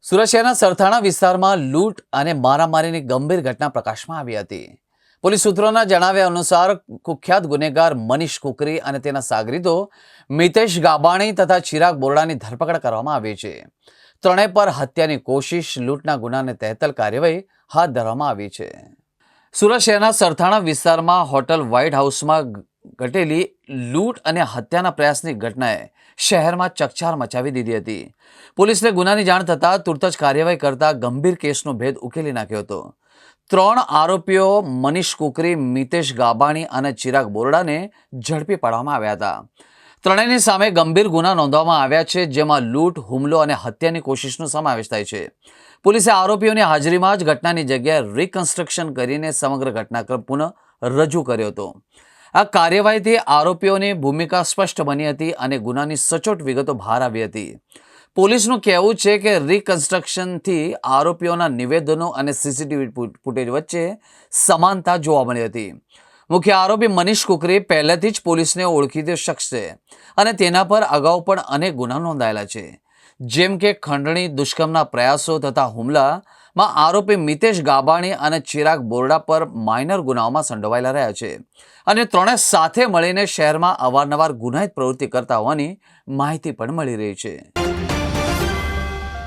સુરત શહેરના સરથાણા વિસ્તારમાં લૂંટ અને મારામારીની ગંભીર ઘટના પ્રકાશમાં આવી હતી. પોલીસ સૂત્રોના જણાવ્યા અનુસાર કુખ્યાત ગુનેગાર મનીષ કુકરી અને તેના સાગરીતો મિતેશ ગાબાણી તથા ચિરાગ બોરડાની ધરપકડ કરવામાં આવી છે. ત્રણેય પર હત્યાની કોશિશ, લૂંટના ગુનાને તહેતલ કાર્યવાહી હાથ ધરવામાં આવી છે. સુરત શહેરના સરથાણા વિસ્તારમાં હોટલ વ્હાઇટ હાઉસમાં ઘટેલી લૂંટ અને હત્યાના પ્રયાસની ઘટનાએ શહેરમાં ચકચાર મચાવી દીધી હતી. પોલીસને ગુનાની જાણ થતાં તુરત જ કાર્યવાહી કરતા ગંભીર કેસનો ભેદ ઉકેલી નાખ્યો હતો. 3 આરોપીઓ મનીષ કુકરી, મિતેશ ગાબાણી અને ચિરાગ બોરડાને ઝડપી પાડવામાં આવ્યા હતા. ત્રણેયની સામે ગંભીર ગુના નોંધવામાં આવ્યા છે, જેમાં લૂંટ, હુમલો અને હત્યાની કોશિશનો સમાવેશ થાય છે. પોલીસે આરોપીઓની હાજરીમાં જ ઘટનાની જગ્યાએ રિકન્સ્ટ્રક્શન કરીને સમગ્ર ઘટનાક્રમ પુનઃ રજૂ કર્યો હતો. આ કાર્યવાહીથી આરોપીઓની ભૂમિકા સ્પષ્ટ બની હતી અને ગુનાની સચોટ વિગતો બહાર આવી હતી. પોલીસનું કહેવું છે કે રિકન્સ્ટ્રક્શનથી આરોપીઓના નિવેદનો અને સીસીટીવી ફૂટેજ વચ્ચે સમાનતા જોવા મળી હતી. મુખ્ય આરોપી મનીષ કુકરી પહેલેથી જ પોલીસને ઓળખીતો શખ્સ છે અને તેના પર અગાઉ પણ અનેક ગુના નોંધાયેલા છે, જેમ કે ખંડણી, દુષ્કર્મના પ્રયાસો તથા હુમલામાં આરોપી મિતેશ ગાબાણી અને ચિરાગ બોરડા પર માઇનર ગુનાઓમાં સંડોવાયેલા રહ્યા છે અને ત્રણે સાથે મળીને શહેરમાં અવારનવાર ગુનાહિત પ્રવૃત્તિ કરતા હોવાની માહિતી પણ મળી રહી છે.